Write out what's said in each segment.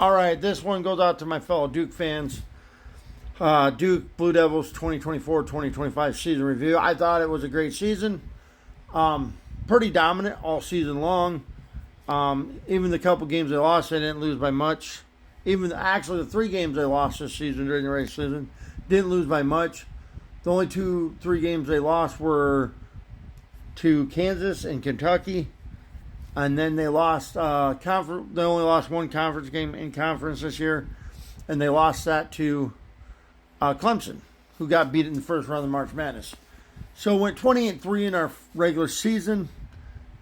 All right, this one goes out to my fellow Duke fans. Duke Blue Devils 2024-2025 season review. I thought it was a great season. Pretty dominant all season long. Even the couple games they lost, they didn't lose by much. Even actually the 3 games they lost this season during the regular season didn't lose by much. The only 3 games they lost were to Kansas and Kentucky. And then they lost They only lost 1 conference game in conference this year, and they lost that to Clemson, who got beat in the first round of March Madness. So went 20-3 in our regular season,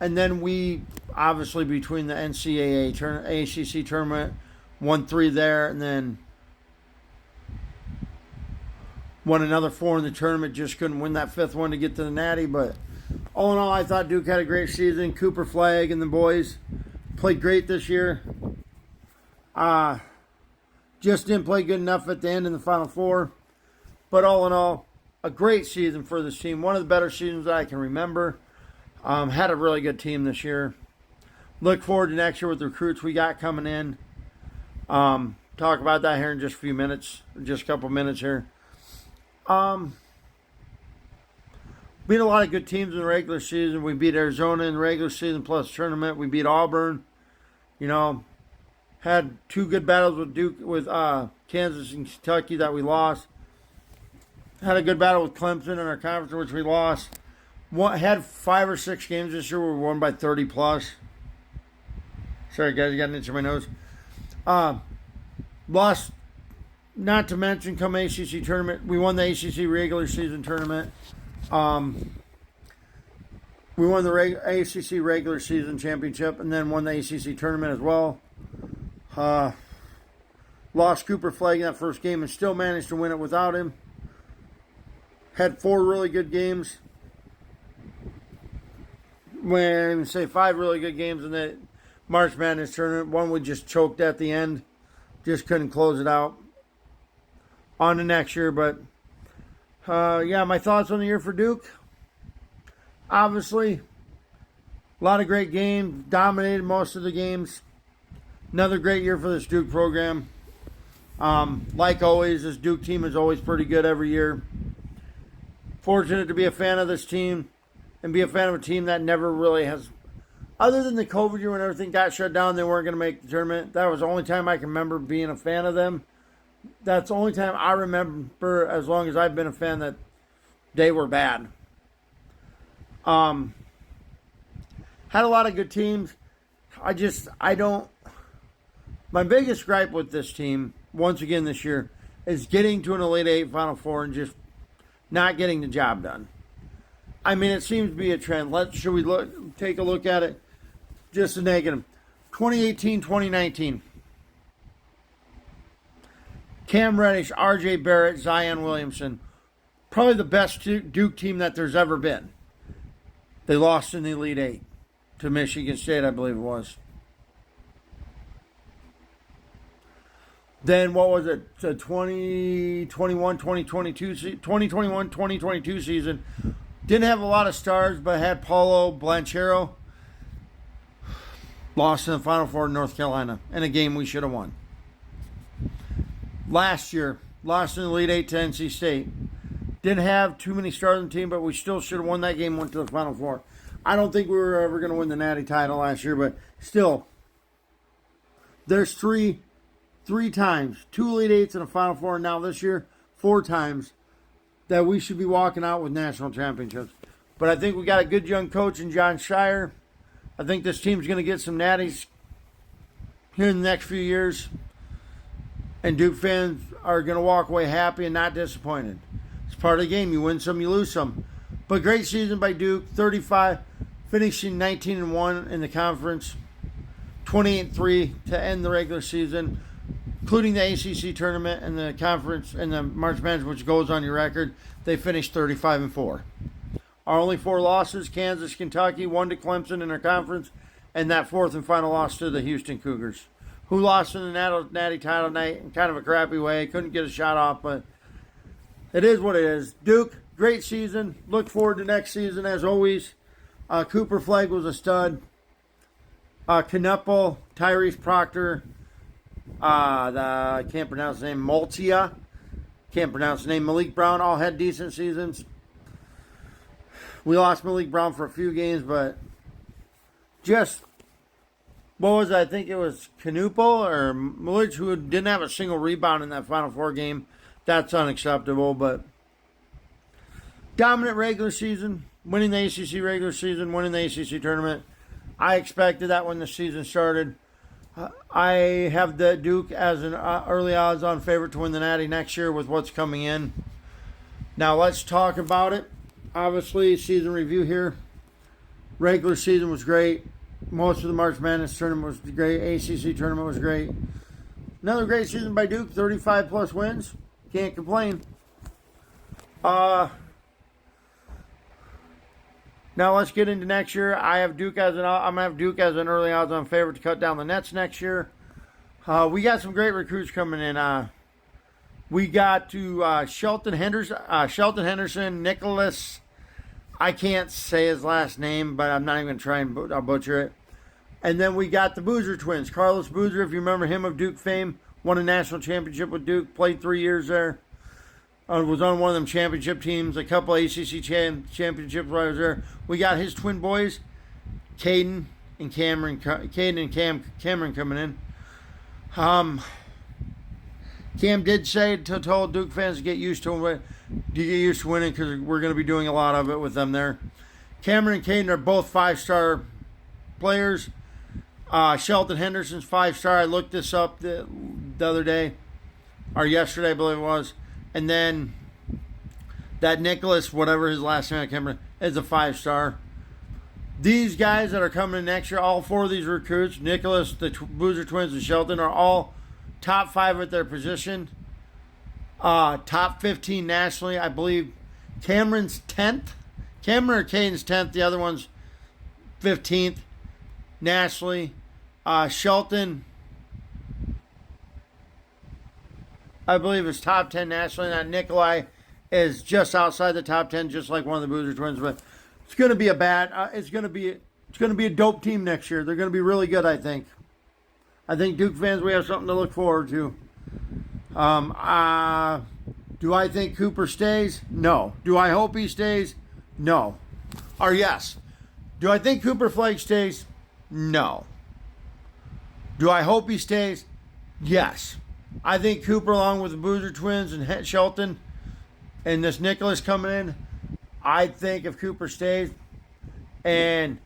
and then we obviously between the NCAA ACC tournament won 3 there, and then won another 4 in the tournament. Just couldn't win that 5th one to get to the Natty, but. All in all, I thought Duke had a great season. Cooper Flagg and the boys played great this year. Just didn't play good enough at the end in the Final Four. But all in all, a great season for this team. One of the better seasons that I can remember. Had a really good team this year. Look forward to next year with the recruits we got coming in. Talk about that here in just a few minutes. Just a couple minutes here. Beat a lot of good teams in the regular season. We beat Arizona in the regular season plus tournament. We beat Auburn. Had 2 good battles with Kansas and Kentucky that we lost. Had a good battle with Clemson in our conference, which we lost. Had 5 or 6 games this year where we won by 30 plus. Sorry guys, you got an itch in my nose. Lost, not to mention, come ACC tournament. We won the ACC regular season tournament. We won the ACC regular season championship and then won the ACC tournament as well. Lost Cooper Flagg in that first game and still managed to win it without him. Had 4 really good games. When I even say 5 really good games in the March Madness tournament. One we just choked at the end. Just couldn't close it out. On to next year, but my thoughts on the year for Duke. Obviously, a lot of great games. Dominated most of the games. Another great year for this Duke program. Like always, this Duke team is always pretty good every year. Fortunate to be a fan of this team and be a fan of a team that never really has, other than the COVID year when everything got shut down, they weren't going to make the tournament. That was the only time I can remember being a fan of them. That's the only time I remember, as long as I've been a fan, that they were bad. Had a lot of good teams. My biggest gripe with this team, once again this year, is getting to an Elite 8 Final Four and just not getting the job done. I mean, it seems to be a trend. Should we take a look at it? Just a negative. 2018-2019. Cam Reddish, R.J. Barrett, Zion Williamson. Probably the best Duke team that there's ever been. They lost in the Elite 8 to Michigan State, I believe it was. Then what was it? The 2021-2022 season. Didn't have a lot of stars, but had Paulo Blanchero. Lost in the Final Four in North Carolina in a game we should have won. Last year, lost in the Elite 8 to NC State. Didn't have too many stars on the team, but we still should have won that game, went to the Final Four. I don't think we were ever going to win the Natty title last year, but still, there's three times, 2 Elite 8s and a Final Four, and now this year, 4 times that we should be walking out with national championships. But I think we got a good young coach in John Shire. I think this team's going to get some natties here in the next few years. And Duke fans are going to walk away happy and not disappointed. It's part of the game. You win some, you lose some. But great season by Duke. 35, finishing 19-1 in the conference. 28-3 to end the regular season, including the ACC tournament and the conference and the March Madness, which goes on your record. They finished 35-4. Our only 4 losses: Kansas, Kentucky, 1 to Clemson in our conference, and that 4th and final loss to the Houston Cougars, who lost in the Natty title night in kind of a crappy way. Couldn't get a shot off, but it is what it is. Duke, great season. Look forward to next season, as always. Cooper Flagg was a stud. Knuppel, Tyrese Proctor, I can't pronounce the name, Multia. Can't pronounce the name. Malik Brown all had decent seasons. We lost Malik Brown for a few games, but just, what was it? I think it was Canupo or Malik who didn't have a single rebound in that Final Four game. That's unacceptable, but dominant regular season, winning the ACC regular season, winning the ACC tournament. I expected that when the season started. I have the Duke as an early odds-on favorite to win the Natty next year with what's coming in. Now let's talk about it. Obviously, season review here. Regular season was great. Most of the March Madness tournament was great. ACC tournament was great. Another great season by Duke. 35-plus wins. Can't complain. Now let's get into next year. I'm gonna have Duke as an early odds-on favorite to cut down the nets next year. We got some great recruits coming in. We got to Shelton Henderson, Nicholas. I can't say his last name, but I'm not even going to try and butcher it. And then we got the Boozer twins. Carlos Boozer, if you remember him of Duke fame, won a national championship with Duke, played 3 years there. Was on one of them championship teams, a couple ACC championships while I was there. We got his twin boys, Caden and Cameron coming in. Cam did say told Duke fans to get used to winning because we're going to be doing a lot of it with them there. Cameron and Caden are both 5-star players. Shelton Henderson's 5-star. I looked this up the other day, or yesterday, I believe it was. And then that Nicholas, whatever his last name, I can't remember, is a 5-star. These guys that are coming in next year, all 4 of these recruits, Nicholas, the Boozer twins, and Shelton, are all top 5 at their position. Top 15 nationally. I believe Cameron's 10th. Cameron or Caden's 10th. The other one's 15th nationally. Shelton, I believe, is top 10 nationally. Now Nikolai is just outside the top 10, just like one of the Boozer twins. But it's going to be it's going to be a dope team next year. They're going to be really good, I think. I think Duke fans, we have something to look forward to. Do I think Cooper stays? No. Do I hope he stays? No. Or yes. Do I think Cooper Flake stays? No. Do I hope he stays? Yes. I think Cooper, along with the Boozer twins and Shelton and this Nicholas coming in, I think if Cooper stays and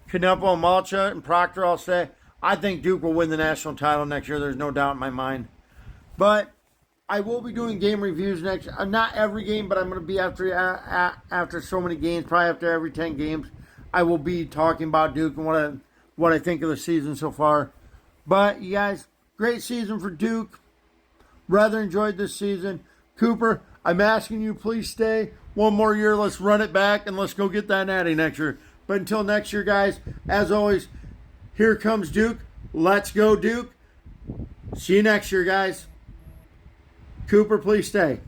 Canupo and Malcha and Proctor all stay, I think Duke will win the national title next year. There's no doubt in my mind. But I will be doing game reviews next. Not every game, but I'm going to be after so many games, probably after every 10 games. I will be talking about Duke and what I think of the season so far. But you guys, great season for Duke. Rather enjoyed this season. Cooper, I'm asking you, please stay one more year. Let's run it back and let's go get that natty next year. But until next year, guys, as always, here comes Duke. Let's go, Duke. See you next year, guys. Cooper, please stay.